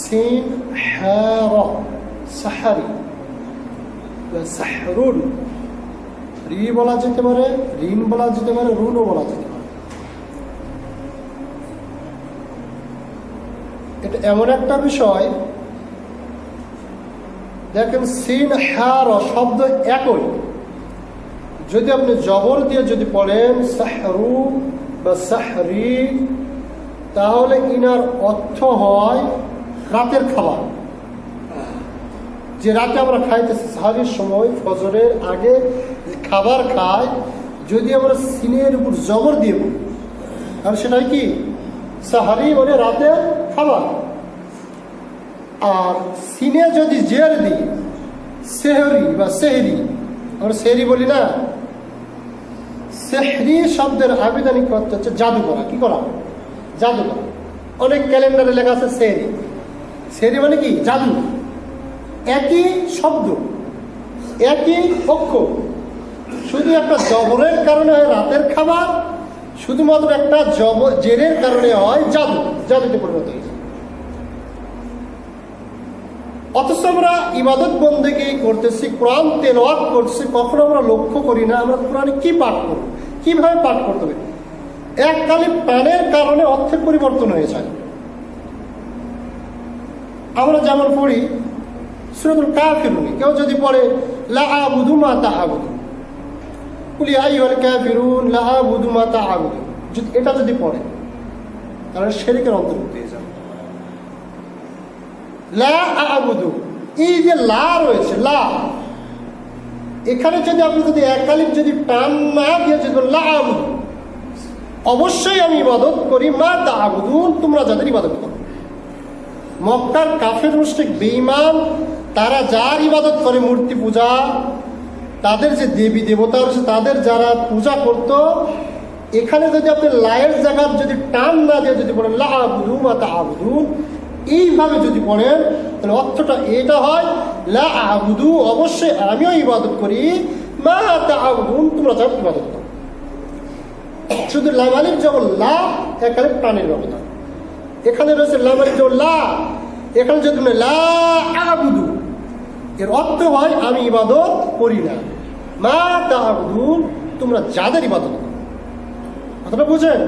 Scene হ্যাঁ র সাহারি বা সাহরুন, রি বলা যেতে পারে, রিন বলা যেতে পারে, রুনও বলা যেতে পারে। এটা এমন একটা বিষয়, দেখেন সিন হ্যাঁ র শব্দ একই, যদি আপনি জবর দিয়ে যদি পড়েন সাহরু বা সাহরি, তাহলে ইনার অর্থ হয় রাতের খাবার। যে রাতে আমরা খাইতেছি সাহারির সময়, ফজরের আগে খাবার খাই, যদি আমরা সিনের উপর জবর দিয়ে বলি তাহলে সেটাই কি সাহারি, মানে রাতের খাবার। আর সিনে যদি জের দিই সেহরি বা সেহরি, আমরা সেহরি বলি না, সেহরি শব্দের আবিধানিক অর্থ হচ্ছে জাদু করা। কি করা? জাদু করা। অনেক ক্যালেন্ডারে লেখা আছে সেহরি। সেহরি মানে কি? জাদু। একই শব্দ, একই অক্ষর, শুধু একটা জবরের কারণে হয় রাতের খাবার, শুধুমাত্র একটা জেরের কারণে হয় জাদু, জাদুতে পরিণত হয়েছে। অথচ আমরা ইবাদত বন্দেগী করতেছি, কোরআন তেলাওয়াত করছি, কখনো আমরা লক্ষ্য করি না আমরা কোরআনে কি পাঠ করব, কিভাবে পাঠ করতে হবে। এককালে প্যানের কারণে অর্থের পরিবর্তন হয়ে যায়। আমরা যেমন পড়ি সূরাতুল কাফিরুন, কেউ যদি পড়ে লা আবুদু মা তা'বুদু, কুল ইয়া আইয়ুহাল কাফিরুন লা আবুদু মা তা'বুদু, এটা যদি পড়ে তাহলে শিরকের অন্তর্ভুক্ত হয়ে যাবে। লা আবুদু, এই যে লা রয়েছে, লা, এখানে যদি আপনি যদি একালিপ যদি টান না দিয়ে যদি লা আবুদু, অবশ্যই আমি ইবাদত করি মা তা'বুদুন, তোমরা যাদের ইবাদত করো। মক্কার কাফের মুশরিক বেঈমান তারা যার ইবাদত করে, মূর্তি পূজা, তাদের যে দেবী দেবতা রয়েছে তাদের যারা পূজা করত, এখানে যদি আপনি লায়ের জায়গার যদি টান না দিয়ে যদি বলেন লা আবুদু মা তা'বুদুন, এইভাবে যদি পড়েন তাহলে অর্থটা এটা হয় লা আবুদু, অবশ্যই আমিও ইবাদত করি, মা তা'বুদুন, তোমরা যার ইবাদত করো। শুধু লাম আলিফ যখন লা, এখানে প্রাণের ব্যবধান। এখানে রয়েছে লাম আলিফ যখন লা, এখানে যদি লা আবুদু, এর অর্থ হয় আমি ইবাদত করি না, মা তা'বুদুন, তোমরা যাদের ইবাদত করো। কথাটা বুঝেন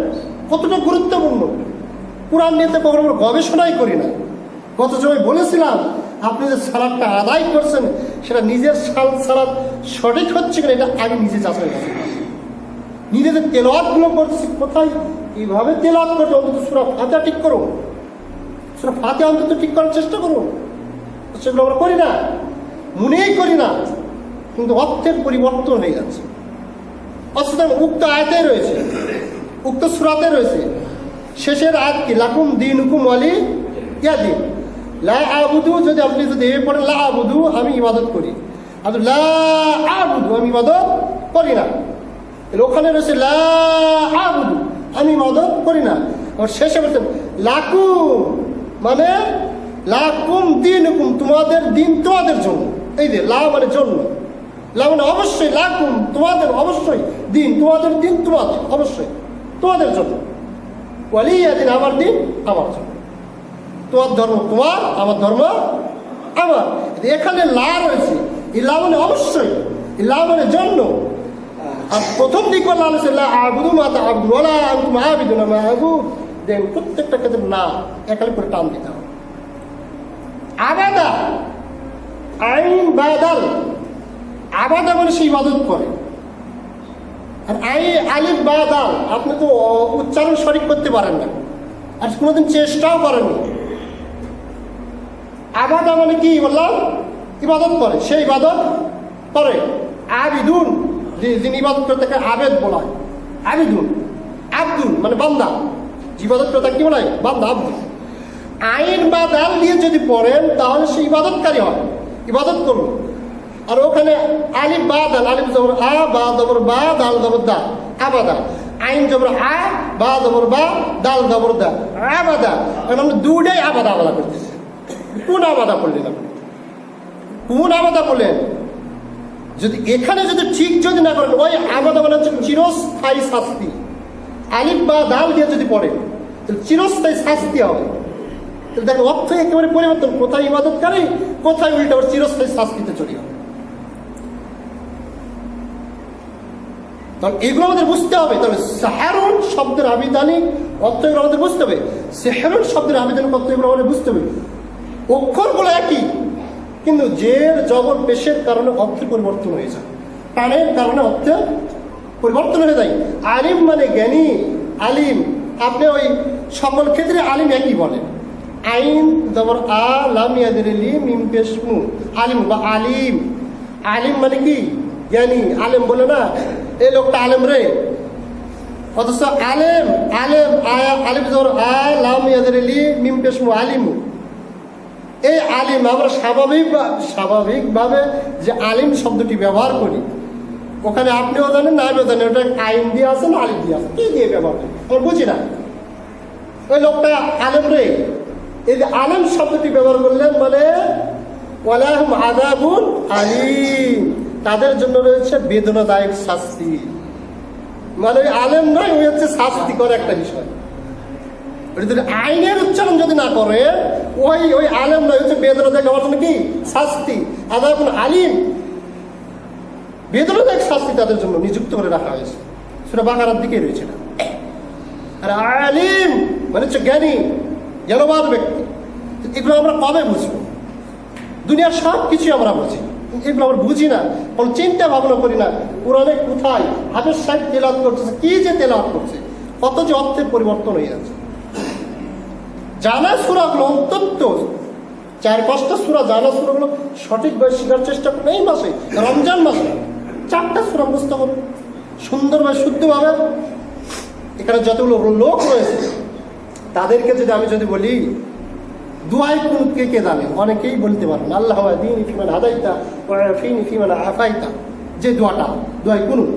কতটা গুরুত্বপূর্ণ। কোরআন নিয়ে তো কখনো আমরা গবেষণাই করি না। গত সময় বলেছিলাম আপনি যে সালাদটা আদায় করছেন সেটা নিজের সালাদ সঠিক হচ্ছে কিনা এটা আগে নিজে যাচাই করছেন। নিজেদের তেলাওয়াতগুলো করছি কোথায়, এইভাবে তেলাওয়াত করতে অন্তত সূরা ফাতিহা ঠিক করো, সূরা ফাতিহা অন্তত ঠিক করার চেষ্টা করো। সেগুলো আমরা করি না, মনেই করি না, কিন্তু অর্থের পরিবর্তন হয়ে যাচ্ছে। অথচ উক্ত আয়াতে রয়েছে, উক্ত সূরাতে রয়েছে, শেষের আয়াত কি লাকুম দীনুকুম ওয়ালিয়া দিন। লা আবুদু যদি আপনি যদি এ পড়েন লা আবুদু, আমি ইবাদত করি, আর লা আবুদু, আমি ইবাদত করি না। ওখানে রয়েছে লা আবুদু, আমি ইবাদত করি না। আর শেষে বলছেন লাকুম, মানে লাকুম দীনুকুম, তোমাদের দিন তোমাদের জন্য। এই যে লা মানে জন্য, লা মানে অবশ্যই, লাকুম তোমাদের, অবশ্যই, দিন তোমাদের, দিন তোমাদের, অবশ্যই তোমাদের জন্য, ওয়ালিয়া দিন আমার দিন আমার জন্য, তোমার ধর্ম তোমার, আমার ধর্ম আমার। এখানে লা রয়েছে, এই লা মানে অবশ্যই, এই লা মানে জন্য। আর প্রথম দিক বলা হয়েছে লা আবুদু মা তা'বুদুন ওয়া লা আনতুম আবিদুনা মা আ'বুদু, দেন প্রত্যেকটা ক্ষেত্রে না একালি করে টান দিতে হবে। আবাদা, আইন বাদাল, আবাদা মানে সে ইবাদত করে। আর আলিফ বা দাল আপনি তো উচ্চারণ সঠিক করতে পারেন না, আর কোনোদিন চেষ্টাও করেননি। আবাদা মানে কি বললাম? ইবাদত করে, সে ইবাদত করে। আবিদুন, যিনি ইবাদত করে তাকে আবেদ বলা হয়, আবিদুন। আব্দুল মানে বান্দা, ইবাদত করে তাকে কি বলা হয়? বান্দা, আব্দুল। আইন বা দাল দিয়ে যদি পড়েন তাহলে সে ইবাদতকারী হয়, ইবাদত করুন। আর ওখানে আলিফ বা দাল, আলিফ জবর আ, বা জবর বা, দাল জবর দা, আবাদা। আইন জবর আ, বা জবর বা, দাল জবর দা, আবাদা। এখন আমরা দুটাই আবাদা আবাদা করতেছি। কোন আবাদা করলেন আপনি? কোন আবাদা করলেন? যদি এখানে যদি ঠিক যদি না করেন, ওই আবাদা মানে হচ্ছে চিরস্থায়ী শাস্তি। আলিফ বা দাল দিয়ে যদি পড়েন তাহলে চিরস্থায়ী শাস্তি হবে। দেখো অর্থ একেবারে পরিবর্তন, কোথায় ইবাদতকারী, কোথায় উল্টা ওর চিরস্থায়ী শাস্তিতে চলে হবে। তাহলে এগুলো আমাদের বুঝতে হবে। তবে সাহারুন শব্দের আবিধানিক অর্থ এগুলো আমাদের বুঝতে হবে, সেহারুন শব্দের আবিধানিক অর্থ এগুলো আমাদের বুঝতে হবে। অক্ষরগুলো একই, কিন্তু জের জবর পেশের কারণে অর্থের পরিবর্তন হয়ে যায়, প্রাণের কারণে অর্থের পরিবর্তন হয়ে যায়। আলিম মানে জ্ঞানী, আলিম আপনি ওই সকল ক্ষেত্রে আলিম একই বলেন। আইন জবর আ লাম ইয়াদের লি মিম পেশ মু, আলিম বা আলিম। আলিম মানে কি? জ্ঞানী। আলেম বলে না এই লোকটা আলেম রে, অথচ আলেম আলেম আয়া আলিম জবর আ লাম ইয়াদের লি মিম পেশ মু আলিমু। এই আলিম আমরা স্বাভাবিকভাবে যে আলিম শব্দটি ব্যবহার করি, ওখানে আপনিও জানেন না আমিও জানেন ওটা আইন দিয়ে আছে না আলিম দিয়ে আছে, কি দিয়ে ব্যবহার করি আমরা বুঝি না। ওই লোকটা আলেম রে, এই যে আলেম শব্দটি ব্যবহার করলেন মানে ওয়ালাহুম আযাবুন আলীম, তাদের জন্য রয়েছে বেদনাদায়ক শাস্তি। মানে ওই আলেম নয়, ওই হচ্ছে শাস্তিকর একটা বিষয়। আইনের উচ্চারণ যদি না করে ওই আলেম নয়, হচ্ছে বেদনাদায়ক, আমার জন্য কি শাস্তি। আযাবুন আলীম, বেদনাদায়ক শাস্তি তাদের জন্য নিযুক্ত করে রাখা হয়েছে। সূরা বাকারার দিকে রয়েছে না। আর আলিম মানে হচ্ছে জ্ঞানী, জ্ঞানবান ব্যক্তি। এগুলো আমরা কবে বুঝবো? দুনিয়ার সব কিছু আমরা বুঝি, এগুলো আমরা বুঝি না, কোনো চিন্তা ভাবনা করি না। কোরআনে কোথায় হাফেজ সাহেব তেলাওয়াত করতেছে, কি যে তেলাওয়াত করছে, কত যে অর্থের পরিবর্তন হয়ে যাচ্ছে। জানা সূরাগুলো অন্তত 4-5টা সূরা, জানা সূরাগুলো সঠিকভাবে শেখার চেষ্টা করুন। এই মাসে রমজান মাসে 4টা সূরা মুখস্থ করুন সুন্দরভাবে, শুদ্ধভাবে। এখানে যতগুলো লোক রয়েছে তাদেরকে আমি যদি বলি দুআয়ে কুনুত কে কে জানেন, অনেকেই বলতে পারেন। আল্লাহুম্মা হদিনি ফিমান হাদাইতা ওয়া আফিনি ফিমান আফাইতা, যে দোয়াটা দুআয়ে কুনুত।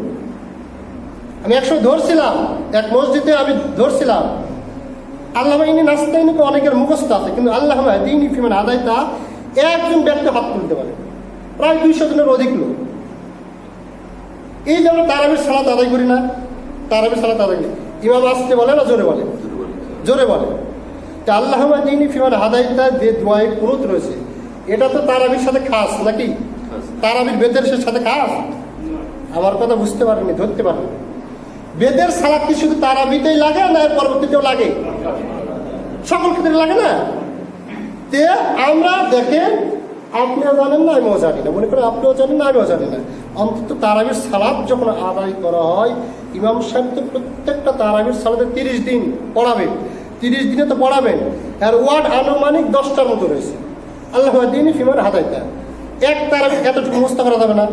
আমি একসময় ধরছিলাম, এক মসজিদে আমি ধরছিলাম আল্লাহুম্মা ইন্নী নাস্তাইনুকা, অনেকের মুখস্থ আছে, কিন্তু আল্লাহুম্মা হদিনি ফিমান হাদাইতা একজন ব্যক্তি হাত তুলতে পারে, প্রায় 200 জনের অধিক লোক। এই যে আমরা তারাবির সালাত আদায় করি না, তারাবির সালাত আদায় করি, ইমাম আসতে বলে না জোরে বলে? জোরে বলে। তা আল্লাহুম্মা হদিনি ফিমান হাদাইতা যে দুআয়ে কুনুত রয়েছে, এটা তো তারাবির সাথে খাস নাকি? তারাবির বেদের সাথে খাস? আমার কথা বুঝতে পারেনি, ধরতে পারেনি। বেদের সালাত কি শুধু তারাবিতেই লাগে না এর পরবর্তীতেও লাগে? সকল ক্ষেত্রে লাগে না? তে আমরা দেখেন, আপনিও জানেন না আমিও জানি না, মনে করেন আপনিও জানেন না আমিও জানি না, অন্তত তারাবির সালাত যখন আদায় করা হয়, ইমাম সাহেব তো প্রত্যেকটা তারাবির সালাতে 30 দিন পড়াবেন, 30 দিনে তো পড়াবেন। আর ওয়ার্ড আনুমানিক 10টার মতো রয়েছে। আল্লাহুম্মা হদিনি ফিমান হাদাইতা, এক তারাবি এতটুকু মুখস্থ করা যাবে না।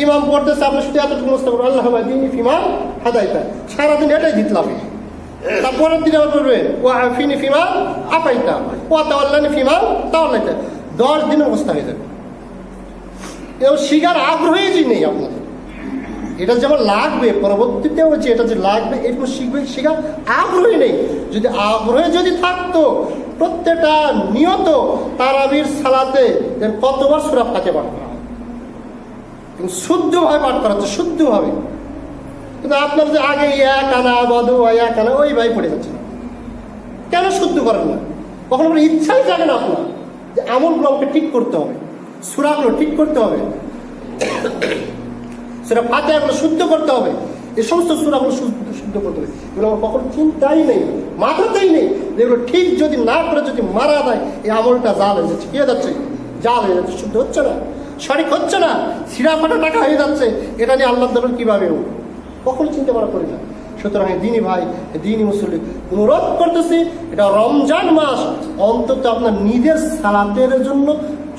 ইমাম পড়তেছে, আপনি শুধু এতটুকু মুখস্থ করবেন আল্লাহুম্মা হদিনি ফিমান হাদাইতা, সারাদিন এটাই জিতলাম। তারপরের দিনে আবার বলবেন ওয়া আফিনি ফিমান আফাইতা ওয়া তাওয়াল্লানি ফিমান তাওয়াল্লাইতা, 10 দিনে মুখস্থ হয়ে যাবে। এও শিখার আগ্রহই যে নেই আপনাদের, এটা যেমন লাগবে পরবর্তীতেও যে এটা যে লাগবে এরকম শিখার আগ্রহই নেই। যদি আগ্রহে যদি থাকতো প্রত্যেকটা নিয়ত তারাবির সালাতে কতবার সূরা ফাতিহা পাঠ করা হয়, শুদ্ধভাবে পাঠ করা হচ্ছে, শুদ্ধভাবে। কিন্তু আপনার যে আগে এক আনা বাদু এক আনা ওই ভাই পড়ে যাচ্ছে, কেন শুদ্ধ করেন না? কখনো কোনো ইচ্ছাই জাগে না আপনার যে আমলগুলো আমাকে ঠিক করতে হবে, সূরাগুলো ঠিক করতে হবে, সূরা ফাতিহাগুলো শুদ্ধ করতে হবে, এই সমস্ত সূরাগুলো শুদ্ধ করতে হবে। এগুলো আমার কখনো চিন্তাই নেই, মাথাতেই নেই। যেগুলো ঠিক যদি না করে যদি মারা দেয়, এই আমলটা জাল হয়ে যাচ্ছে, কি হয়ে যাচ্ছে? জাল হয়ে যাচ্ছে, শুদ্ধ হচ্ছে না, সঠিক হচ্ছে না, ছিঁড়া ফাটা টাকা হয়ে যাচ্ছে। এটা নিয়ে আল্লাহর দরবারে কিভাবে কখনো চিন্তা করা করি না। সুতরাং দিনী ভাই, দিনী মুসলিম অনুরোধ করতেছি, এটা রমজান মাস, অন্তত আপনার নিজের সালাতের জন্য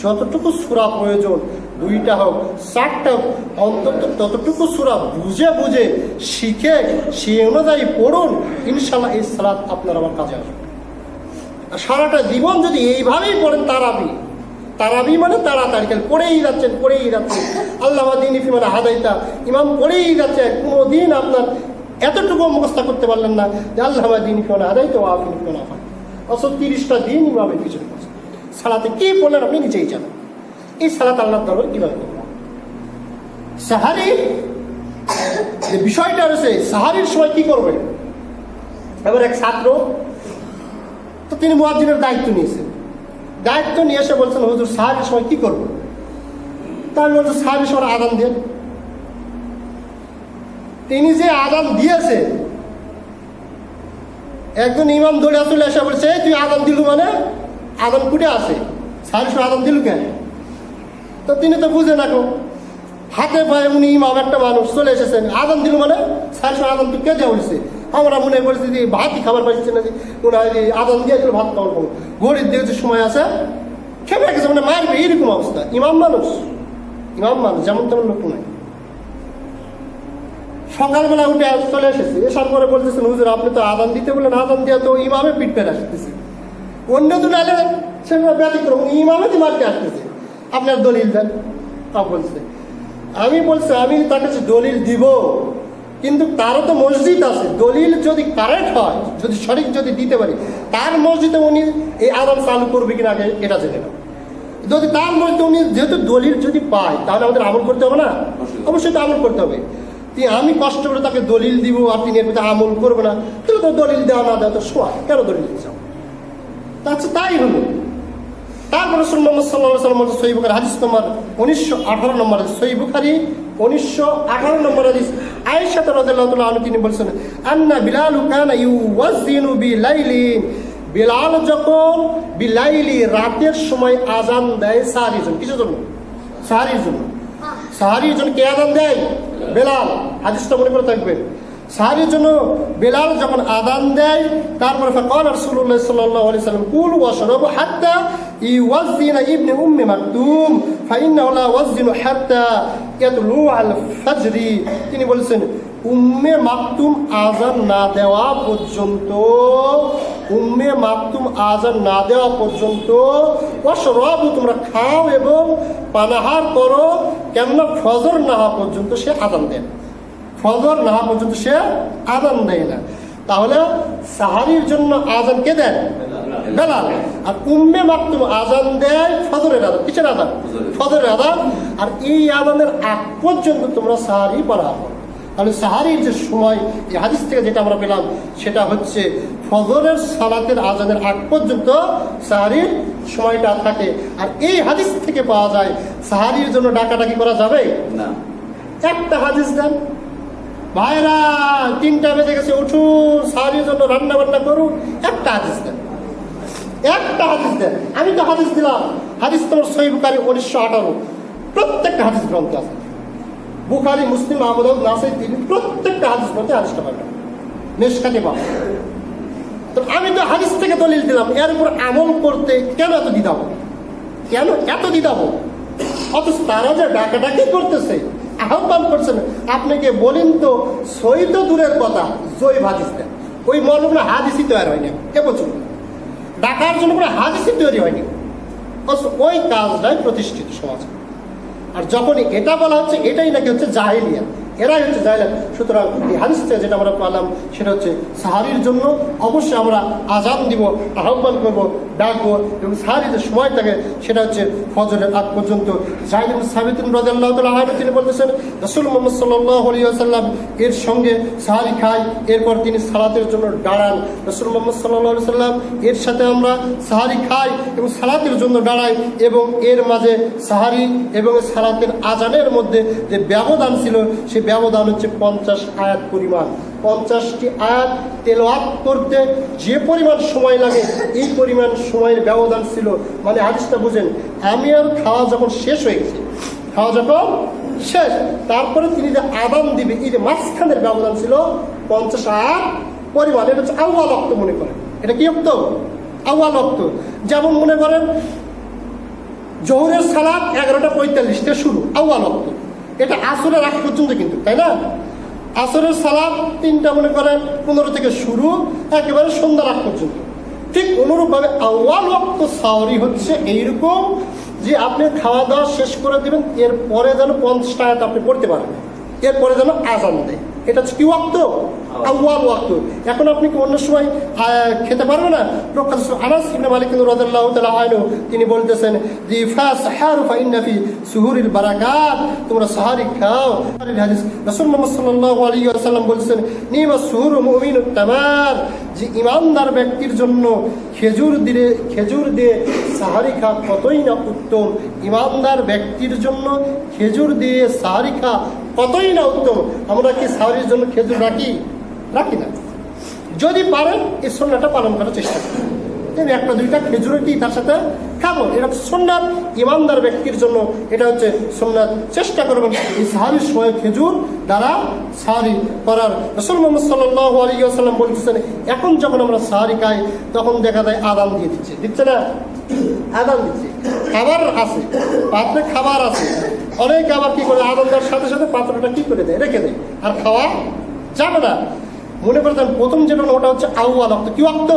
যতটুকু সূরা প্রয়োজন, 2টা হোক 4টা হোক, অন্তত ততটুকু সূরা বুঝে বুঝে শিখে সে অনুযায়ী পড়ুন। ইনশাল্লাহ এই সালাত আপনার আমার কাজে আসবে। আর সারাটা জীবন যদি এইভাবেই পড়েন, তারাবি মানে তাড়াতাড়ি পড়েই যাচ্ছেন, আল্লাহুম্মা হদিনি ফিমান হাদাইতা, ইমাম পড়েই যাচ্ছে, কোনোদিন আপনার এতটুকু মুখস্থ করতে পারলেন না যে আল্লাহুম্মা হদিনি ফিমান হাদাইতা ওয়া আফিনি ফিমান আফাইতা। অথচ 30টা দিন ইমামের পিছনে পড়ছে। সালাতে কি পড়লেন আপনি নিজেই জানেন। এই সালাত আল্লাহর দরবারে কিভাবে করবেন? সাহারি যে বিষয়টা রয়েছে, সাহারির সময় কি করবেন? এবার এক ছাত্র তো তিনি মুয়াজ্জিনের দায়িত্ব নিয়েছেন। দায়িত্ব নিয়ে এসে বলছেন, হুজুর সাহারির সময় কি করবো? তাই বলছে সাহারির সময় আযান দেন। তিনি যে আযান দিয়েছে, একজন ইমাম দৌড়ে চলে এসে বলছে, তুই আযান দিলু মানে আযান কুটে আছে, সাহারির সময় আযান দিলু কেন? তো তিনি তো বুঝে না, হাতে পায়ে উনি ইমাম একটা মানুষ চলে এসেছেন, আযান দিল মানে সাহারির সময় আযান তুই কে দেওয়া বলছে? আমরা মনে করছি যে ভাতই খাবার পাইছি না, যে মনে হয় যে আযান দিয়েছিল ভাত খাবার পাবো, ঘড়ির দিয়েছে সময় আছে, খেপে গেছে, মানে মারবে, এইরকম অবস্থা। ইমাম মানুষ যেমন তেমন লোক নয়। সকালবেলা উঠে চলে এসেছে, এসার পরে বলতেছেন, হুজুর আপনি তো আযান দিতে বললেন, আযান দিয়ে তো ইমামে পিঠ পেরে আসতেছে, অন্য তো নাহলে সেটা ব্যতিক্রম, ইমামে তো মারতে আসতেছে, আপনার দলিল দেন। বলছে, আমি তার কাছে দলিল দিব, কিন্তু তারও তো মসজিদ আছে, দলিল যদি কারেক্ট হয়, যদি সঠিক যদি দিতে পারি, তার মসজিদে উনি এই আযান চালু করবে কিনা আগে এটা জেনে নাও। যদি তার মসজিদে উনি যেহেতু দলিল যদি পায়, তাহলে আমাদের আমল করতে হবে না? অবশ্যই তো আমল করতে হবে। আমি কষ্ট করে তাকে দলিল দিব আর তিনি এর মধ্যে আমল করবে না, তাহলে তো দলিল দেওয়া না দেওয়া তো সোয়া, কেন দলিল দিতে চাও? তাই হলো। তারপরে রাসূল মুহাম্মদ সাল্লাল্লাহু আলাইহি ওয়াসাল্লাম সহিহ বুখারী হাদিস নম্বর 1918 নম্বর, সহিহ বুখারী 1918 নম্বর হাদিস, আয়েশা রাদিয়াল্লাহু তাআলা আনহা তিনি বলেছেন, আন্না বিলাল কানা ইউয়াজ্জিনু বিলাইলিন, বিলাল যখন বিলাইলি রাতের সময় আযান দেয় সাহারির জন্য। কিসের জন্য? সাহারির জন্য। সাহারির জন্য কে আযান দেয়? বেলাল। হাদিসটা মনে করে থাকবেন। সাহারির জন্য বেলাল যখন আযান দেয়, তারপরে ফাকাল রাসূলুল্লাহ সাল্লাল্লাহু আলাইহি ওয়াসাল্লাম, কুলু ওয়াশরাবু হাত্তা ইউয়াজ্জিনা ইবনে উম্মি মাকতুম ফাইন্নাহু লা ইউয়াজ্জিনু হাত্তা ইয়াতলু আল ফাজরি। তিনি বলেছেন, উম্মে মাকতুম আযান না দেওয়া পর্যন্ত, উম্মে মাকতুম আযান না দেওয়া পর্যন্ত, ওয়াশরাবু তোমরা খাও এবং পানাহার করো, কেননা ফজর না হওয়া পর্যন্ত সে আযান দেয়। ফজর না হওয়া পর্যন্ত সে আযান দেয় না। তাহলে সাহারির জন্য আযান কে দেন? বেলাল। আর উম্মে মাকতুম আযান দেয় ফজরের আযান। কিসের আযান? ফজরের আযান। আর এই আযানের আগ পর্যন্ত তোমরা সাহারি পানাহার করো। তাহলে সাহারির যে সময়, এই হাদিস থেকে যেটা আমরা পেলাম, সেটা হচ্ছে ফজরের সালাতের আযানের আগ পর্যন্ত সাহারির সময়টা থাকে। আর এই হাদিস থেকে পাওয়া যায় সাহারির জন্য ডাকাডাকি করা যাবে না। একটা হাদিস দেন, ভাইরা 3টা বেজে গেছে, উঠুন সাহারির জন্য রান্না বান্না করুন, একটা হাদিস দেন, একটা হাদিস দেন। আমি তো হাদিস দিলাম, হাদিস তোমার সহিহ বুখারী 1918, প্রত্যেকটা হাদিস গ্রন্থ আছে, বুখারী, মুসলিম, আবু দাউদ, নাসাই, তিরমিজি, প্রত্যেকটা হাদিস গ্রন্থে হাদিসটা পাবেন, মেশকাতে পাবেন। তো আমি তো হাদিস থেকে দলিল দিলাম, এর উপর আমল করতে কেন এত দ্বিধাবো? কেন এত দ্বিধাবো? অথচ তারা যে ডাকাডাকি করতেছে, আহ্বান করছেন, আপনাকে বলেন তো সই তো দূরের কথা, জয়ীফ হাদিস দেন। ওই মর্মে কোনো হাদিসই তৈরি হয়নি এবছর, ডাকার জন্য কোনো হাদিসই তৈরি হয়নি। ওই কাজটাই প্রতিষ্ঠিত সমাজ। আর যখনই এটা বলা হচ্ছে, এটাই নাকি হচ্ছে জাহেলিয়া, এরাই হচ্ছে জাহেলিয়া। সুতরাং এই হাদিস থেকে যেটা আমরা পেলাম, সেটা হচ্ছে সাহারির জন্য অবশ্যই আমরা আযান দিব, আহ্বান করবো, ডাকবো, এবং সাহারির যে সময় থাকে সেটা হচ্ছে ফজরের আগ পর্যন্ত। যায়েদ ইবনে সাবিত রাদিয়াল্লাহু তাআলা আনহু তিনি বলতেছেন, রাসূল মুহাম্মদ সাল্লাল্লাহু আলাইহি ওয়াসাল্লাম এর সঙ্গে সাহারি খায়, এরপর তিনি সালাতের জন্য দাঁড়ান। রাসূল মুহাম্মদ সাল্লাল্লাহু আলাইহি ওয়াসাল্লাম এর সাথে আমরা সাহারি খাই এবং সালাতের জন্য দাঁড়াই, এবং এর মাঝে সাহারি এবং সালাতের আযানের মধ্যে যে ব্যবধান ছিল, সেই ব্যবধান হচ্ছে 50 আয়াত পরিমাণ। 50টি আয়াত তেলাওয়াত করতে যে পরিমাণ সময় লাগে, এই পরিমাণ সময়ের ব্যবধান ছিল। মানে হাদিসটা বুঝেন, আমি আর খাওয়া যখন শেষ হয়ে গেছে, খাওয়া যখন শেষ, তারপরে তিনি যে আযান দিবে, এই যে মাঝখানের ব্যবধান ছিল 50 আয়াত পরিমাণ। এটা হচ্ছে আউয়াল ওয়াক্ত মনে করেন। এটা কি ওয়াক্ত? আউয়াল ওয়াক্ত। যেমন মনে করেন জোহরের সালাত 11:45 থেকে শুরু, আউয়াল ওয়াক্ত। এটা আসরের আগ পর্যন্ত কিন্তু, তাই না? আসরের সালাত 3টা মনে করেন 15 থেকে শুরু, একেবারে সন্ধ্যার আগ পর্যন্ত। ঠিক অনুরূপভাবে আউয়াল ওয়াক্ত সাহরি হচ্ছে এইরকম যে আপনি খাওয়া দাওয়া শেষ করে দেবেন, এরপরে যেন 50 আয়াত আপনি পড়তে পারেন, এরপরে যেন আযান দেয়। এটা হচ্ছে কি ওয়াক্ত? আউয়াল ওয়াক্ত। এখন আপনি কি অন্য সময় খেতে পারবে না? প্রখ্যাত আনাস ইবনে মালিক রাদিয়াল্লাহু তাআলা আনহু তিনি বলতেছেন যে ফাসহারু ফাইন্না ফি সুহুরিল বারাকাত, তোমরা সাহারি খাও। হাদিস রাসূল মুহাম্মদ সাল্লাল্লাহু আলাইহি ওয়াসাল্লাম বলেছেন নিমাস সুহুরু মুমিনুত তামার, যে ইমানদার ব্যক্তির জন্য খেজুর দিয়ে সাহারি খাওয়া কতই না উত্তম। ইমানদার ব্যক্তির জন্য খেজুর দিয়ে সাহারি খাওয়া কতই না উত্তম। আমরা কি সাহারির জন্য খেজুর রাখি না? যদি পারেন এই সুন্নাহটা পালন করার চেষ্টা করুন, একটা দুইটা খেজুর কি তার সাথে খাবো, এটা সুন্নাত। ইমানদার ব্যক্তির জন্য এটা হচ্ছে সুন্নাত। চেষ্টা করবেন এই সাহারির সময় খেজুর দ্বারা সাহারি করার। রাসূল মুহাম্মদ সাল্লাল্লাহু আলাইহি ওয়াসাল্লাম বলতেছেন এখন যখন আমরা সাহারি খাই তখন দেখা যায় আযান দিয়ে দিচ্ছে না, আযান দিচ্ছে, খাবার আছে পাত্রে, খাবার আছে। অনেকে আবার কি করে আযান দেওয়ার সাথে সাথে পাত্রটা কি করে দেয়, রেখে দেয়, আর খাওয়া যাবে না। মনে করতেন প্রথম যেটা ওটা হচ্ছে আউয়াল ওয়াক্ত। কি ওয়াক্ত?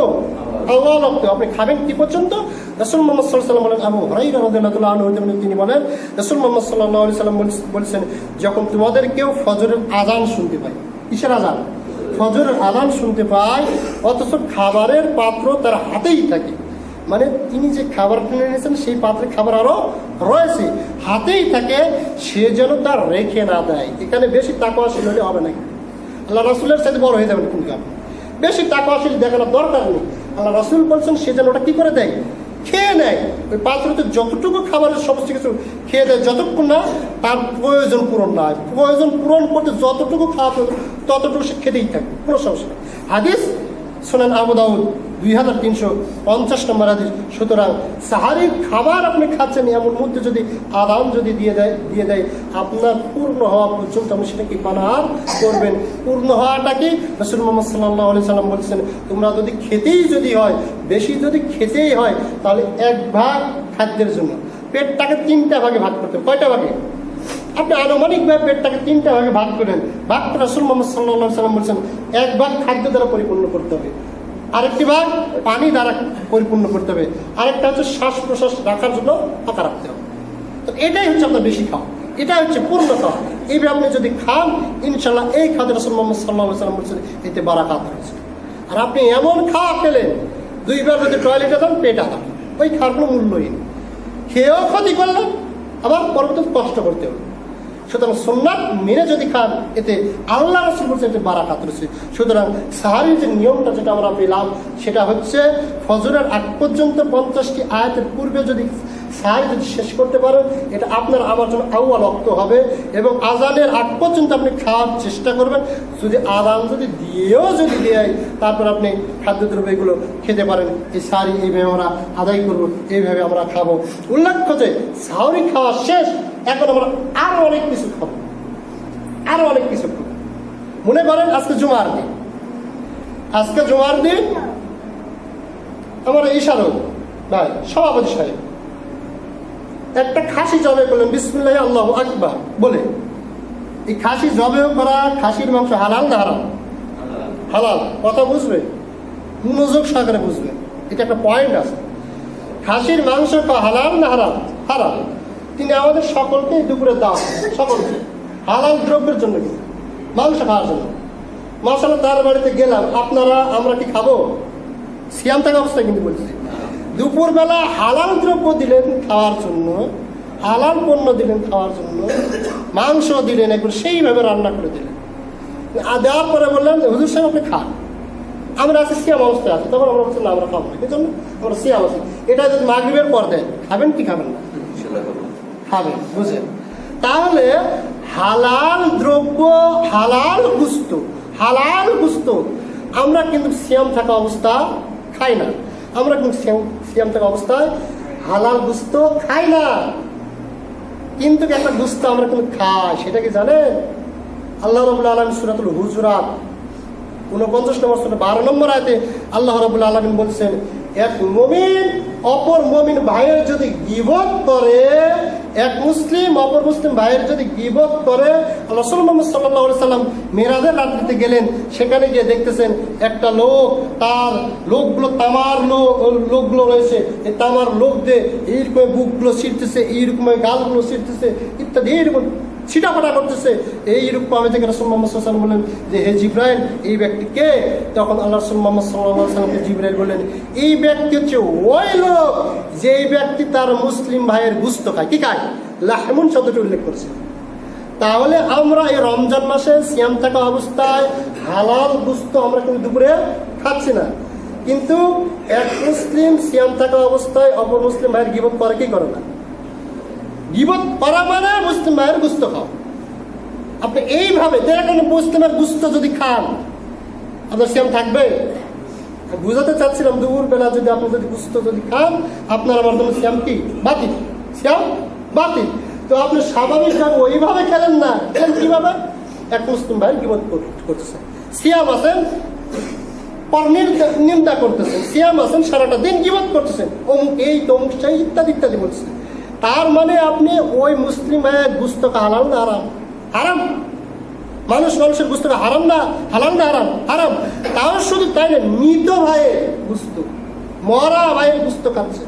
আউয়াল ওয়াক্ত। আপনি খাবেন কি পর্যন্ত? রাসূল মুহাম্মদ সাল্লাল্লাহু আলাইহি ওয়াসাল্লাম বলেন, আবু হুরায়রা রাদিয়াল্লাহু আনহু তিনি বলেন রাসূল মুহাম্মদ সাল্লাল্লাহু আলাইহি ওয়াসাল্লাম বলেছেন যখন তোমাদের কেউ ফজরের আযান শুনতে পায়, কিসের আযান? ফজরের আযান শুনতে পায়, অথচ খাবারের পাত্র তার হাতেই থাকে, মানে তিনি যে খাবার কিনে নিয়েছেন সেই পাত্রে খাবার আরো রয়েছে, হাতেই থাকে, সে যেন তার রেখে না দেয়। এখানে বেশি তাকওয়াশীল হলে হবে না, আল্লাহ রাসূলের সাথে বড় হয়ে যাবেন। কিন্তু বেশি তাকওয়াশীল দেখানোর দরকার নেই। আল্লাহ রাসূল বলছেন সে যেন ওটা কি করে দেয়, খেয়ে নেয়। ওই পাত্রতে যতটুকু খাবারের সমস্ত কিছু খেয়ে দেয়, যতক্ষণ না তার প্রয়োজন পূরণ না হয়। প্রয়োজন পূরণ করতে যতটুকু খাওয়া প্রয়োজন ততটুকু সে খেতেই থাকবে, কোনো সমস্যা নেই। হাদিস সুনান আবু দাউদ 2350 নম্বর হাদিস। সুতরাং সাহারির খাবার আপনি খাচ্ছেন, এমন মধ্যে যদি আযান যদি দিয়ে দেয় আপনার পূর্ণ হওয়া পর্যন্ত আপনি সেটাকে পানাহার করবেন। পূর্ণ হওয়াটা কি? রাসূল মুহাম্মদ সাল্লাল্লাহু আলাইহি ওয়াসাল্লাম বলেছেন তোমরা যদি খেতেই যদি হয়, বেশি যদি খেতেই হয়, তাহলে এক ভাগ খাদ্যের জন্য পেটটাকে 3টা ভাগে ভাগ করতে হবে। কয়টা ভাগে? আপনি আনুমানিকভাবে পেটটাকে 3টা ভাগে ভাগ করেন। ভাগ করে রাসূল মুহাম্মদ সাল্লাল্লাহু আলাইহি ওয়াসাল্লাম বলেছেন এক ভাগ খাদ্য দ্বারা পরিপূর্ণ করতে হবে, আরেকটি ভাগ পানি দ্বারা পরিপূর্ণ করতে হবে, আরেকটা হচ্ছে শ্বাস প্রশ্বাস রাখার জন্য ফাঁকা রাখতে হবে। তো এটাই হচ্ছে আপনার বেশি খাওয়া, এটা হচ্ছে পূর্ণ খাওয়া। এইভাবে আপনি যদি খান ইনশাল্লাহ এই খাদ্য রাসূল মুহাম্মদ সাল্লাল্লাহু আলাইহি ওয়াসাল্লাম বলেছেন এতে বারাকাত রয়েছে। আর আপনি এমন খাওয়া খেলেন 2বার যদি টয়লেটে যান পেট আঘাত, ওই খাওয়ার কোনো মূল্যই নেই। খেয়েও ক্ষতি করলেন, আবার পরবর্তীতে কষ্ট করতে হবে। সুতরাং সুন্নাত মেনে যদি খান এতে আল্লাহ রাসূল বলছেন এতে বারাকাত রয়েছে। সুতরাং সাহারির যে নিয়মটা যেটা আমরা পেলাম সেটা হচ্ছে ফজরের আগ পর্যন্ত 50টি আয়াতের পূর্বে যদি সাহারি যদি শেষ করতে পারেন এটা আপনার আমার জন্য আউয়াল ওয়াক্ত হবে, এবং আযানের আগ পর্যন্ত আপনি খাওয়ার চেষ্টা করবেন। যদি আযান যদি দেয় তারপর আপনি খাদ্যদ্রব্য এগুলো খেতে পারেন। এই সাহারি এইভাবে আমরা আদায় করবো, এইভাবে আমরা খাবো। উল্লেখ্য যে সাহারি খাওয়া শেষ, এখন আমরা আরো অনেক কিছু খাবো। মনে করেন আজকে জুমার দিন, আমার ইশারত ভাই সভাপতি সাহেব একটা খাসি জবে করলেন বিসমিল্লাহি আল্লাহু আকবার বলে। এই খাসি জবে করা খাসির মাংস হালাল না হারাম? হালাল। কথা বুঝবে, মনোযোগ সহকারে বুঝবে, এটা একটা পয়েন্ট আছে। খাসির মাংস হালাল না হারাম? হালাল। তিনি আমাদের সকলকে দুপুরে দাও, সকলকে হালাল দ্রব্যের জন্য, মাংস খাওয়ার জন্য। মাশাআল্লাহ তার বাড়িতে গেলাম, আমরা কি খাবো? সিয়াম থাকা অবস্থায় কিন্তু বলছি, দুপুরবেলা হালাল দ্রব্য দিলেন খাওয়ার জন্য, হালাল পণ্য দিলেন খাওয়ার জন্য, মাংস দিলেন, একবার সেইভাবে রান্না করে দিলেন। দেওয়ার পরে বললেন হুজুর সাহেব আপনি খান, আমরা আছি সিয়াম অবস্থায় আছি। তখন আমরা বলছি না আমরা খাবো না, এই জন্য আমরা সিয়াম আছি। এটা যদি মাগরিবের পর দেয় খাবেন কি খাবেন না? খাবেন, বুঝলেন? তাহলে হালাল দ্রব্য, হালাল গুস্ত আমরা কিন্তু সিয়াম থাকা অবস্থা খাই না। আমরা কিন্তু সিয়াম থাকা অবস্থায় হালাল গুস্ত খাই না, কিন্তু একটা গুস্ত আমরা কিন্তু খাই। সেটা কি জানেন? আল্লাহ রাব্বুল আলামিন সূরাতুল হুজুরাত 49 নম্বর সূরা 12 নম্বর আয়াতে আল্লাহ রাব্বুল আলামিন বলছেন এক মুমিন অপর মুমিন ভাইয়ের যদি গীবত করে, এক মুসলিম অপর মুসলিম ভাইয়ের যদি গীবত করে, রাসূল মুহাম্মদ সাল্লাল্লাহু আলাইহি সাল্লাম মিরাজের রাত্রিতে গেলেন, সেখানে গিয়ে দেখতেছেন একটা লোক, তার লোকগুলো তামার লোকগুলো রয়েছে, এই তামার লোক দিয়ে এইরকম বুকগুলো ছিঁড়তেছে, এইরকম গালগুলো ছিঁড়তেছে ইত্যাদি, এইরকম ছিটাফাটা করতেছে। এইরূপ আমি থেকে রাসূল মুহাম্মদ সাল্লাল্লাহু আলাইহি ওয়াসাল্লাম বললেন যে হে জিবরাইল, এই ব্যক্তি কে? তখন আল্লাহ রাসূল মুহাম্মদ সাল্লাল্লাহু আলাইহি ওয়াসাল্লামকে জিবরাইল বললেন, এই ব্যক্তি হচ্ছে ওই লোক যে এই ব্যক্তি তার মুসলিম ভাইয়ের গোশত খায়। কি খায়? লাহমুন শব্দটি উল্লেখ করছে। তাহলে আমরা এই রমজান মাসে সিয়াম থাকা অবস্থায় হালাল গোশত আমরা কিন্তু দুপুরে খাচ্ছি না, কিন্তু এক মুসলিম সিয়াম থাকা অবস্থায় অপর মুসলিম ভাইয়ের গীবত করে কি করে না? গীবত করা মানে মুসলিম ভাইয়ের গোশত খাও। আপনি এইভাবে দেখেন, মুসলিমের গোশত যদি খান আপনার সিয়াম থাকবে? বুঝাতে চাচ্ছিলাম দুপুর বেলা যদি আপনি যদি গোশত যদি খান, আপনার আমার জন্য সিয়াম কি? বাতিল। সিয়াম বাতিল। তো আপনি স্বাভাবিকভাবে ওইভাবে খেলেন না, খেলেন কিভাবে? এক মুসলিম ভাই গীবত করতেছেন, সিয়াম আছেন পর নিন্দা করতেছেন, সিয়াম আছেন সারাটা দিন গীবত করতেছেন, অমুক এই তমুক সেই ইত্যাদি ইত্যাদি বলছেন। তার মানে আপনি ওই মুসলিম ভাইয়ের গোশত হালাল না হারাম? হারাম। মানুষের গোশত হারাম না হালাল না হারাম? হারাম। তাও শুধু তাই না, মৃত ভাইয়ের গোশত, মরা ভাইয়ের গোশত খাচ্ছে।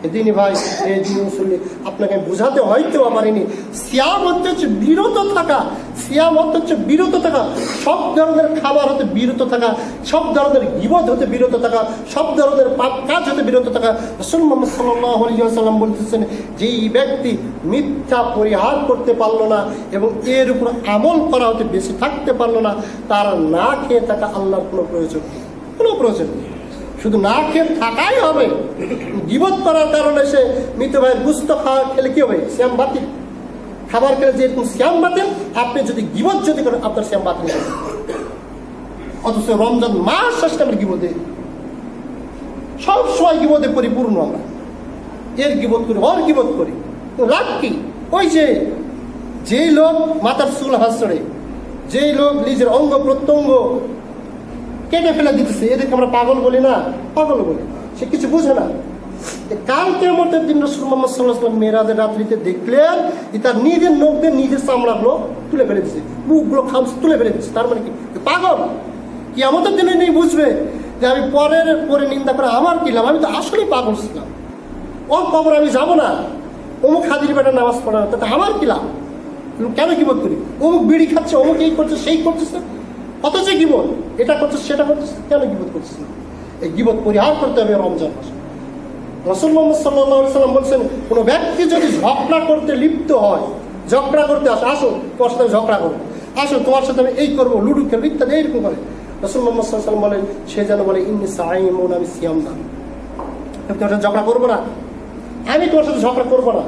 এদিনই ভাই, এই মুসল্লি, আপনাকে বুঝাতে হয়তো পারিনি, সিয়াম হচ্ছে বিরত থাকা। সিয়াম হচ্ছে বিরত থাকা, সব ধরনের খাবার হতে বিরত থাকা, সব ধরনের গীবত হতে বিরত থাকা, সব ধরনের পাপ কাজ হতে বিরত থাকা। রাসূল মুহাম্মদ সাল্লাল্লাহু আলাইহি ওয়াসাল্লাম বলতেছেন, যেই ব্যক্তি মিথ্যা পরিহার করতে পারলো না এবং এর উপর আমল করা হতে বেশি থাকতে পারলো না, তার না খেয়ে থাকা আল্লাহর কোনো প্রয়োজন নেই, কোনো প্রয়োজন নেই। শুধু না খেয়ে থাকাই হবে। গীবত করার কারণে সে মৃত ভাইয়ের গোশত খাওয়া খেলে কি হবে? সিয়াম বাতিল। খাবার খেলে যেরকম সিয়াম বাতিল, আপনি যদি গীবত যদি করেন আপনার সিয়াম বাতিল হবে। অথচ রমজান মাস আসলে আমরা গীবতে সবসময় গীবতে পরিপূর্ণ, আমরা এর গীবত করি, ওর গীবত করি। লাভ কি? ওই যেই লোক মাথার চুল হাসড়ে, যেই লোক নিজের অঙ্গ প্রত্যঙ্গ কেটে ফেলে দিতেছে, এদেরকে আমরা পাগল বলি না? পাগল বলি। সে কিছু বুঝে না। কালকে কিয়ামতের দিন রাসূল মুহাম্মদ সাল্লাল্লাহু আলাইহি ওয়াসাল্লাম মেরাজের রাত্রিতে দেখলেন তার নিজের নখ দিয়ে নিজের চামড়াগুলো তুলে ফেলে দিচ্ছে, মুখগুলো খামছে তুলে ফেলে দিচ্ছে। তার মানে কি? পাগল। কিয়ামতের দিনে নেই বুঝবে যে আমি পরে নিন্দা করে আমার কি লাভ? আমি তো আসলেই পাগল ছিলাম। ওর কবর আমি যাবো না, অমুক হাজির বেটা নামাজ পড়া না, তাতে আমার কি লাভ? কেন গীবত করি? অমুক বিড়ি খাচ্ছে, অমুক এই করছে সেই করতেছে, অথচ গীবত এটা করছে সেটা করতেছে, কেন গীবত করছিস না? এই গীবত পরিহার করতে হবে রমজান মাসে। রাসূল মুহাম্মদ সাল্লাল্লাহু আলাইহি ওয়াসাল্লাম বলছেন, কোনো ব্যক্তি যদি ঝগড়া করতে লিপ্ত হয়, ঝগড়া করতে আসো তোমার সাথে ঝগড়া করবো, আসো তোমার সাথে আমি এই করবো, লুডু খেলবো ইত্যাদি এইরকম করে, রাসূল মুহাম্মদ সাল্লাল্লাহু আলাইহি ওয়াসাল্লাম বলেন সে যেন বলে ইন্নী সাঈমুন, আমি সিয়ামদার। আমি তোমার সাথে ঝগড়া করবো না, আমি তোমার সাথে ঝগড়া করবো না,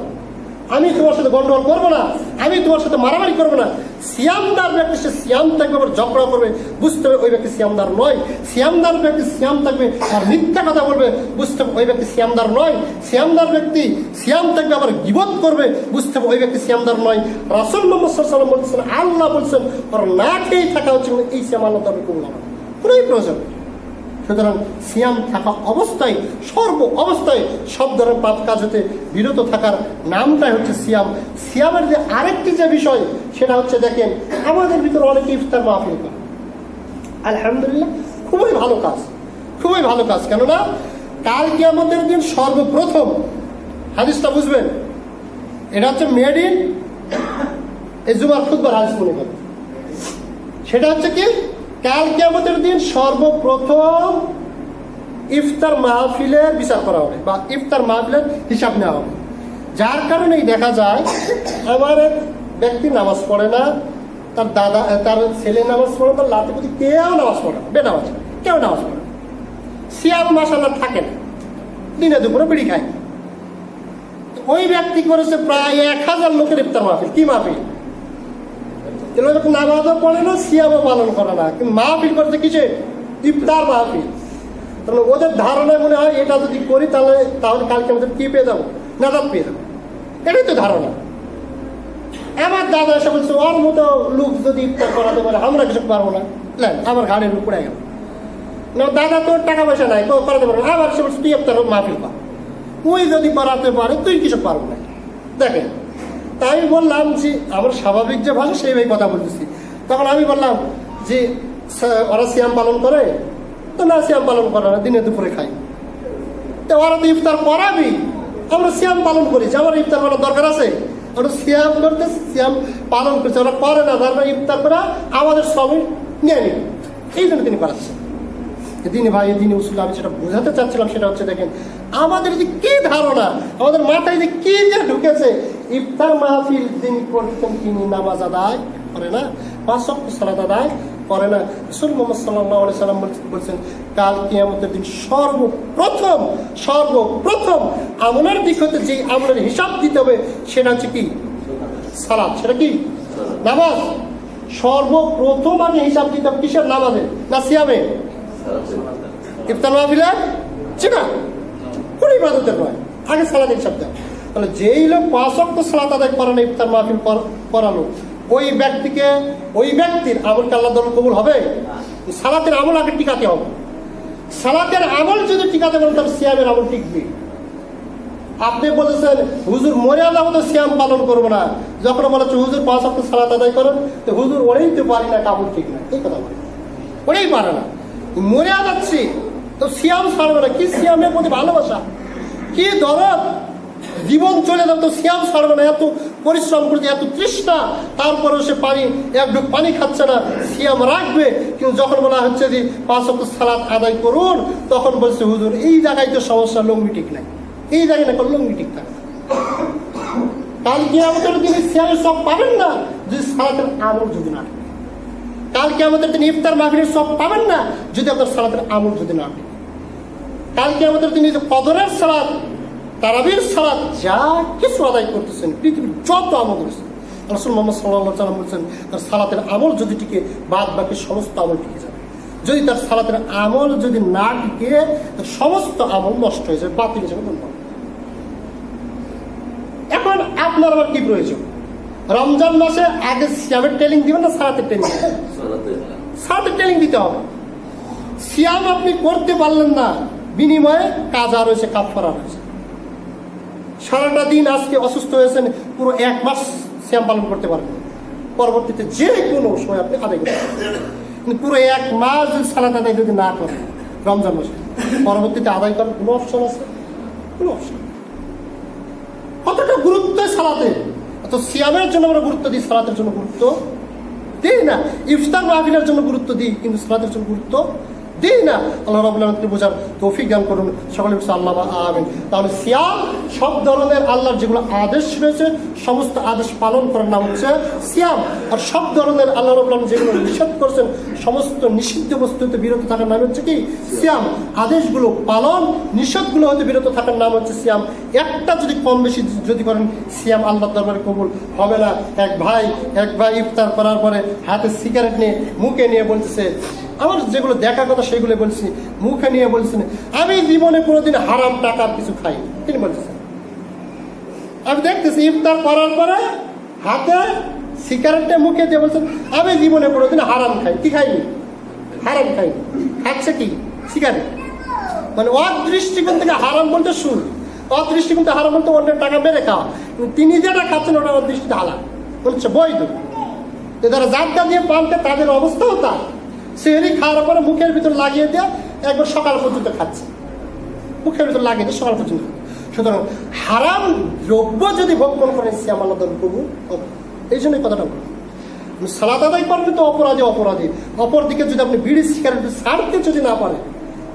আমি তোমার সাথে গন্ডগোল করবো না, আমি তোমার সাথে মারামারি করবো না। সিয়ামদার ব্যক্তি সে সিয়াম থাকবে, আবার ঝগড়া করবে, বুঝতে হবে ওই ব্যক্তি সিয়ামদার নয়। সিয়ামদার ব্যক্তি সিয়াম থাকবে আর মিথ্যা কথা বলবে, বুঝতে হবে ওই ব্যক্তি সিয়ামদার নয়। সিয়ামদার ব্যক্তি সিয়াম থাকবে আবার গীবত করবে, বুঝতে হবে ওই ব্যক্তি সিয়ামদার নয়। রাসূল মুহাম্মদ সাল্লাল্লাহু আলাইহি ওয়াসাল্লাম বলছেন, আল্লাহ বলছেন ওর না খেয়ে থাকা হচ্ছে এই সিয়াম আল্লাহ তাআলা কবুল হবে, কোনোই প্রয়োজন। সুতরাং সিয়াম থাকা অবস্থায় সর্ব অবস্থায় সব ধরনের পাপ কাজ হতে বিরত থাকার নামটাই হচ্ছে সিয়াম। সিয়ামের যে আরেকটি যে বিষয় সেটা হচ্ছে, দেখেন আমাদের ভিতরে অনেকে ইফতার মাহফিল করে, আলহামদুলিল্লাহ খুবই ভালো কাজ, খুবই ভালো কাজ। কেননা কাল কিয়ামতের দিন সর্বপ্রথম হাদিসটা বুঝবেন, এটা হচ্ছে মেড ইন এই জুমার খুতবার হাদিস মনে করেন। সেটা হচ্ছে কি, কাল কিয়ামতের দিন সর্বপ্রথম ইফতার মাহফিলের বিচার করা হবে বা ইফতার মাহফিলের হিসাব নেওয়া হবে। যার কারণেই দেখা যায় আমার এক ব্যক্তি নামাজ পড়ে না, তার দাদা তার ছেলে নামাজ পড়ে, তার লাতিপতি কেউ নামাজ পড়ে না, বেনামাজ কেউ নামাজ পড়ে না, সিয়াম মাসাল্লাহ থাকে না, দিনে দুপুরে বিড়ি খায়। ওই ব্যক্তি করেছে প্রায় 1000 লোকের ইফতার মাহফিল। কি মাহফিল? নামাজও পড়ে না, সিয়ামও পালন করে না, কিন্তু মাহফিল করছে কিসে? ইফতার মাহফিল। তাহলে ওদের ধারণায় মনে হয় এটা যদি করি তাহলে কালকে আমাদের কি পেয়ে যাবো? নাজাত পেয়ে যাবো, এটাই তো ধারণা। আমার দাদা এসে বলছে ওর মতো লোক যদি ইফতার করাতে পারে আমরা কিছু পারবো না, আমার ঘাড়ের উপরে গেল না, দাদা তোর টাকা পয়সা নাই করাতে পারবো না, আবার সে বলছে তুই ইফতার মাহফিল কর, ওই যদি করাতে পারে তুই কিছু পারবো না। দেখেন, তাই আমি বললাম যে আমার স্বাভাবিক যে ভাষা সেইভাবে কথা বলতেছি। তখন আমি বললাম যে ওরা সিয়াম পালন করে, তো না সিয়াম পালন করে না, দিনে দুপুরে খাই। তো ওরা তো ইফতার করাবি, আমরা সিয়াম পালন করি, আমার ইফতার করার দরকার আছে? ওরা সিয়াম করতেছে, সিয়াম পালন করছে, ওরা করে না, তারপরে ইফতার করা আমাদের সবই নিয়ে নিন, এই জন্য তিনি করাচ্ছেন। দিনে ভাই দিনে উসুল আমি সেটা বোঝাতে চাচ্ছিলাম, সেটা হচ্ছে দেখেন আমাদের যে কি ধারণা, আমাদের মাথায় যে কি যে ঢুকেছে। ইফতার মাহফিল তিনি করতেন, তিনি নামাজ আদায় করে না, 5 ওয়াক্ত সালাত আদায় করে না। রাসূল মুহাম্মদ সাল্লাল্লাহু আলাইহি সাল্লাম বলছেন কাল কিয়ামতের দিন সর্বপ্রথম আমলের দিক হতে যে আমলের হিসাব দিতে হবে সেটা হচ্ছে কি? সালাত। সেটা কি? নামাজ। সর্বপ্রথম আগে হিসাব দিতে হবে কিসের? নামাজে না সিয়ামে? ইফতার মাহফিলে ছিল না, কোন ইবাদতের নয়, আগে সালাতের হিসাব দেয়। তাহলে যেই লোক 5 ওয়াক্ত সালাত আদায় করে না, ইফতার মাহফিল করালো, ওই ব্যক্তির আমলকে আল্লাহ দরবারে কবুল হবে? সালাতের আমল আগে টিকাতে হবে। সালাতের আমল যদি টিকাতে পারেন তাহলে সিয়ামের আমল টিকবে। আপনি বলেছেন হুজুর মর্যাদা মতো সিয়াম পালন করবো না, যখন বলেছে হুজুর 5 ওয়াক্ত সালাত আদায় করেন, তো হুজুর ওরেই তো পারি না, কাবুল ঠিক না, এই কথা বলে ওরেই পারে না, মরে যাচ্ছি, তো সিয়াম ছাড়বে না। কি সিয়ামের প্রতি ভালোবাসা, কি দরদ, জীবন চলে যাবে তো সিয়াম ছাড়বে না, এত পরিশ্রম করছে, এত তৃষ্ণা, তারপরেও সে এক ঢুক পানি খাচ্ছে না, সিয়াম রাখবে। কিন্তু যখন বলা হচ্ছে যে 5 ওয়াক্ত সালাত আদায় করুন, তখন বলছে হুজুর এই জায়গায় তো সমস্যা, লঙ্গি ঠিক নাই, এই জায়গায় না লঙ্গি ঠিক থাকে। কাল কিয়ামতের দিনে সিয়ামের সব পাবেন না যদি সালাতের আমল যদি না থাকে। কাল কিয়ামতের দিন ইফতার মাহফিলের সব পাবেন না যদি আপনার সালাতের আমল যদি না থাকে। কাল কিয়ামতের দিন কদরের সালাত, তারাবির সালাত, যা কিছু আদায় করতেছেন, পৃথিবীর যত আমল করেছেন, রাসূল মুহাম্মদ সাল্লাল্লাহু আলাইহি ওয়াসাল্লাম বলছেন তার সালাতের আমল যদি টিকে, বাদ বাকি সমস্ত আমল টিকে যাবে। যদি তার সালাতের আমল যদি না টিকে, সমস্ত আমল নষ্ট হয়ে যাবে, বাতিল হিসেবে গণ্য হবে। এখন আপনার আবার কি প্রয়োজন? রমজান মাসে আগে সিয়ামের ট্রেনিং দিবেন না সালাতের ট্রেনিং? সালাতের ট্রেনিং দিতে হবে। সিয়াম আপনি করতে পারলেন না, বিনিময়ে কাজা রয়েছে, কাফারা রয়েছে। সারাটা দিন আজকে অসুস্থ হয়েছেন, পুরো 1 মাস সিয়াম পালন করতে পারবেন, পরবর্তীতে যে কোনো সময় আপনি আদায় করতে পারবেন। কিন্তু পুরো 1 মাস যদি সালাত আদায় যদি না করেন রমজান মাসে, পরবর্তীতে আদায় করার কোনো অপশন আছে? কোনো অপশন। কতটা গুরুত্ব সালাতে, তো সিয়ামের জন্য আমরা গুরুত্ব দিই, সালাতের জন্য গুরুত্ব দিই না। ইফতার মাহফিলের জন্য গুরুত্ব দিই, কিন্তু সালাতের জন্য গুরুত্ব দিই না। আল্লাহ রাব্বুল আলামিন বোঝার তৌফিক দান করুন সকলে, আল্লাহ আমিন। তাহলে সিয়াম সব ধরনের আল্লাহর যেগুলো আদেশ রয়েছে সমস্ত আদেশ পালন করার নাম হচ্ছে সিয়াম। আর সব ধরনের আল্লাহ রাব্বুল আলামিন যেগুলো নিষেধ করছেন সমস্ত নিষিদ্ধ বস্তু হতে বিরত থাকার নাম হচ্ছে কি? সিয়াম। আদেশগুলো পালন, নিষেধগুলো হতে বিরত থাকার নাম হচ্ছে সিয়াম। একটা যদি কম বেশি যদি করেন, সিয়াম আল্লাহর দরবারে কবুল হবে না। এক ভাই ইফতার করার পরে হাতে সিগারেট নিয়ে মুখে নিয়ে বলতেছে, আমার যেগুলো দেখার কথা সেগুলো বলছি, মুখে নিয়ে বলছেন আমি জীবনে কোনোদিন হারাম টাকার কিছু খাই। তিনি বলতেছেন, আমি দেখতেছি ইফতার করার পরে হাতে সিগারেটটা মুখে দিয়ে বলছেন আমি জীবনে কোনোদিন হারাম খাই। কি খাইনি? হারাম খাইনি। খাচ্ছে কি? সিগারেট। মানে অদৃষ্টিকোণ থেকে হারাম বলতে শুরু, অদৃষ্টিকোণ থেকে হারাম বলতে অন্যের টাকা মেরে খাওয়া। তিনি যেটা খাচ্ছেন ওটা অদৃষ্টিতে হালাল বলছে, বৈধ। যারা জাদ্দা দিয়ে পানতে তাদের অবস্থাও তা, সেহরি খাওয়ার পরে মুখের ভিতর লাগিয়ে দেওয়া, একবার সকাল পর্যন্ত খাচ্ছে, মুখের ভিতর লাগিয়ে দিয়ে সকাল পর্যন্ত। সুতরাং হারাম দ্রব্য যদি ভক্ষণ করেন সিয়াম আল্লাহ কবুল হবে। এই জন্য কথাটা বলি, সালাত আদায় করবেন তো অপরাধী। অপরদিকে যদি আপনি বিড়ি সিগারেট ছাড়তে যদি না পারেন,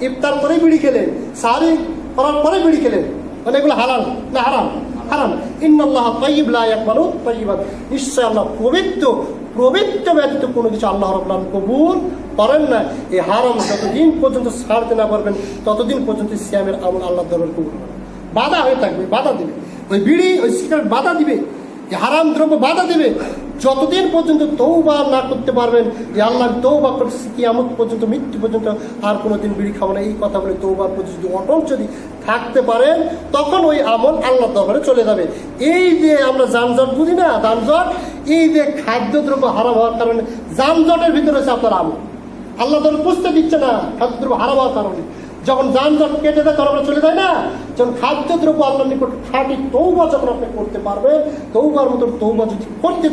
ইফতার করে বিড়ি খেলেন, সাহারি করার পরে বিড়ি খেলেন, মানে এগুলো হালাল না হারাম? হারাম। ইন্নাল্লাহ তাইয়্যিব লা ইয়াকবালু তাইয়্যিবান। নিশ্চয় আল্লাহ পবিত্র ব্যতীত কোনো কিছু আল্লাহ রাব্বুল আলামিন কবুল করেন না। এই হারাম যতদিন পর্যন্ত ছাড়তে না পারবেন ততদিন পর্যন্ত সিয়ামের আমল আল্লাহর দরবারে কবুল হবে। বাধা হয়ে থাকবে, বাধা দিবে, ওই বিড়ি ওই সিগারেট বাধা দিবে, হারাম দ্রব্য বাধা দিবে। যতদিন পর্যন্ত তওবা না করতে পারবেন যে আল্লাহ তওবা করছি কিয়ামত পর্যন্ত, মৃত্যু পর্যন্ত আর কোনোদিন বিড়ি খাবো না, এই কথা বলে তওবার প্রতি যদি অটল যদি থাকতে পারেন, তখন ওই আমল আল্লাহর দরবারে চলে যাবে। এই যে আমরা যানজট বুঝি না, যানজট, এই যে খাদ্যদ্রব্য হারাম হওয়ার কারণে যানজটের ভিতরে আছে আপনার আমল, আল্লাহ দরবারে বুঝতে দিচ্ছে না খাদ্যদ্রব্য হারাম হওয়ার কারণে। যখন যানজট কেটে যায় তখন আমরা চলে যায় না, যখন খাদ্যদ্রব্য আল্লাহর নিকট খাঁটি তওবা যখন আপনি করতে পারবেন, তওবার মতো তওবা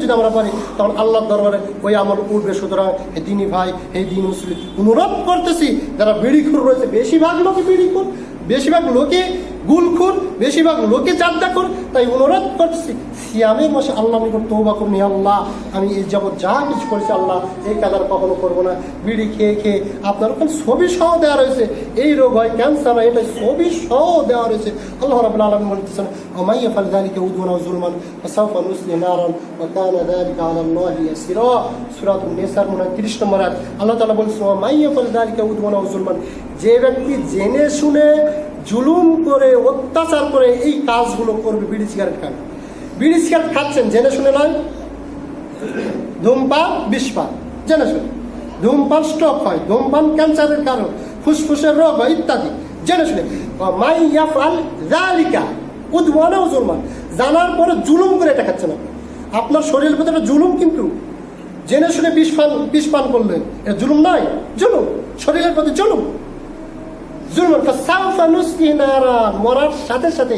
যদি আমরা পারি, তখন আল্লাহর দরবারে ওই আমল উঠবে। সুতরাং হে দিনী ভাই, হে দিন মুসলিম, অনুরোধ করতেছি যারা বিড়িখোর রয়েছে, বেশিরভাগ লোকে গুলখুর, বেশিরভাগ লোকে জাদ্দাখুর। তাই অনুরোধ করছি সিয়ামের মাসে আল্লাহ নিকট তওবা করুন, আল্লাহ আমি এই যাবৎ যা কিছু করেছি আল্লাহ এই কাজ কখনো করবো না। বিড়ি খেয়ে খেয়ে আপনার ওখানে ছবি সহ দেওয়া রয়েছে, এই রোগ হয়, ক্যান্সার হয়, এটা ছবি সহ দেওয়া রয়েছে। আল্লাহ রাব্বুল আলামিন বলতেছেন ওয়া মান ইয়াফআল যালিকা উদওয়ানা ওয়া যুলমান ফাসাউফা নুসলিহি নারান ওয়া কানা যালিকা আলাল্লাহি ইয়াসিরা। সূরাতুন নিসার 29 নম্বর আয়াত। আল্লাহ তাআলা বলছেন ওয়া মান ইয়াফআল যালিকা উদওয়ানা ওয়া যুলমান, যে ব্যক্তি জেনে শুনে জুলুম করে অত্যাচার করে এই কাজগুলো করবে, বিড়ি সিগারেট খাবে। বিড়ি সিগারেট খাচ্ছেন জেনে শুনে নয়, ধূমপান বিষপান জেনে শুনে, ধূমপান স্ট্রোক হয়, ধূমপান ক্যান্সারের কারণ, ফুসফুসের রোগ হয় ইত্যাদি জেনে শুনে। মাই ইয়াফআল যালিকা উদওয়ানা ওয়া যুলমান, জানার পরে জুলুম করে এটা খাচ্ছেন আপনি, আপনার শরীরের ভিতরে জুলুম, কিন্তু জেনে শুনে বিষ পান করলেন, এটা জুলুম নয়, জুলুম, শরীরের প্রতি জুলুম। জুলুম ফাসাউফা নুসলিহি নারান, মরার সাথে সাথে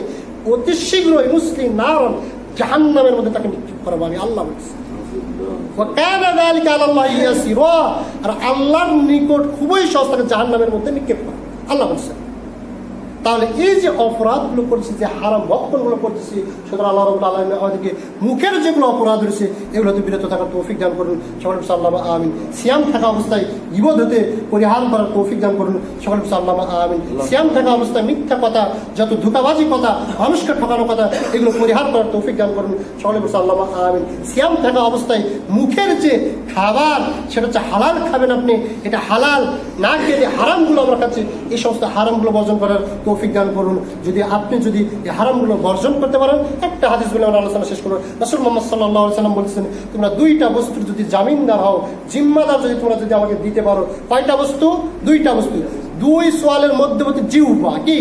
অতি শীঘ্রই নুসলিহি নারান, জাহান্নামের মধ্যে তাকে নিক্ষেপ করা হবে, আল্লাহ বলছে। ওয়া কানা যালিকা আলাল্লাহি ইয়াসিরা, আর আল্লাহর নিকট খুবই সহজ তাকে জাহান্নামের মধ্যে নিক্ষেপ করা, আল্লাহ বলছে। তাহলে এই যে অপরাধগুলো করছি, যে হারাম ভক্ষণগুলো করতেছি, সুতরাং আল্লাহ রাব্বুল আলামিন আমাদেরকে মুখের যেগুলো অপরাধ রয়েছে এগুলো হতে বিরত থাকার তৌফিক দান করুন, সকলে আল্লাহুম্মা আমিন। সিয়াম থাকা অবস্থায় গীবত হতে পরিহার করার তৌফিক দান করুন, সকলে আল্লাহুম্মা আমিন। সিয়াম থাকা অবস্থায় মিথ্যা কথা, যত ধোঁকাবাজি কথা, মানুষকে ঠকানো কথা, এগুলো পরিহার করার তৌফিক দান করুন, সকলে আল্লাহুম্মা আমিন। সিয়াম থাকা অবস্থায় মুখের যে খাবার সেটা হচ্ছে হালাল খাবেন আপনি, এটা হালাল না খেয়ে হারামগুলো আমরা খাচ্ছি, এই সমস্ত হারামগুলো বর্জন করার তৌফিক দান করুন। আপনি যদি এই হারামগুলো বর্জন করতে পারেন, একটা হাদিস বলে আমরা আলোচনা শেষ করব। রাসূল মুহাম্মদ সাল্লাল্লাহু আলাইহি ওয়াসাল্লাম বলেছেন, তোমরা দুইটা বস্তুর যদি জামিনদার হও, জিম্মাদার যদি তোমরা যদি আমাকে দিতে পারো, কয়টা বস্তু? দুইটা বস্তু। দুই সোয়ালের মধ্যবর্তী জিহ্বা, কি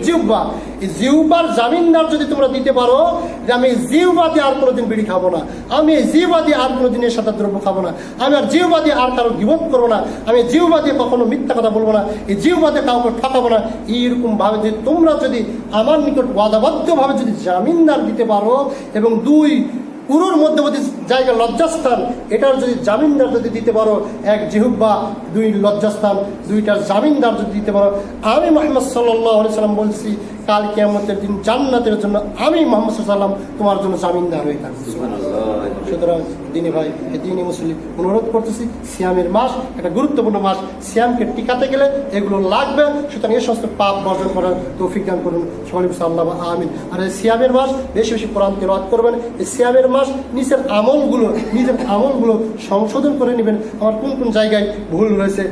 জিহ্বা, এই জিহ্বার জামিনদার যদি তোমরা দিতে পারো যে আমি জিহ্বা দিয়ে আর কোনোদিন বিড়ি খাবো না, আমি জিহ্বা দিয়ে আর কোনোদিন এর সাথে দ্রব্য খাবো না, আমি আর জিহ্বা দিয়ে আর কারো গীবত করবো না, আমি জিহ্বা দিয়ে কখনো মিথ্যা কথা বলবো না, এই জিহ্বা দিয়ে কাউকে ঠকাবো না, এইরকম ভাবে যে তোমরা যদি আমার নিকট ওয়াদাবদ্ধভাবে যদি জামিনদার দিতে পারো, এবং দুই পুরোর মধ্যবর্তী জায়গা লজ্জাস্থান, এটার যদি জামিনদার যদি দিতে পারো, এক জিহ্বা, দুই লজ্জাস্থান, দুইটার জামিনদার যদি দিতে পারো, আমি মুহাম্মদ সাল্লাল্লাহু আলাইহি সাল্লাম বলছি কাল কিয়ামতের দিন জান্নাতের জন্য আমি মুহাম্মদ সাল্লাল্লাহু আলাইহি সাল্লাম তোমার জন্য জামিনদার হয়ে থাকবো। সুতরাং দিনী ভাই, দিনী মুসলিম অনুরোধ করতেছি, সিয়ামের মাস একটা গুরুত্বপূর্ণ মাস, সিয়ামকে টিকাতে গেলে এগুলো লাগবে, সুতরাং এই সমস্ত পাপ বর্জন করার তৌফিক দান করুন, সকলে আল্লাহুম্মা আমিন। আর এই সিয়ামের মাস বেশি বেশি কোরআন তিলাওয়াত করবেন, এই সিয়ামের মাস নিজের আমলগুলো সংশোধন করে নেবেন, আমার কোন কোন জায়গায় ভুল রয়েছে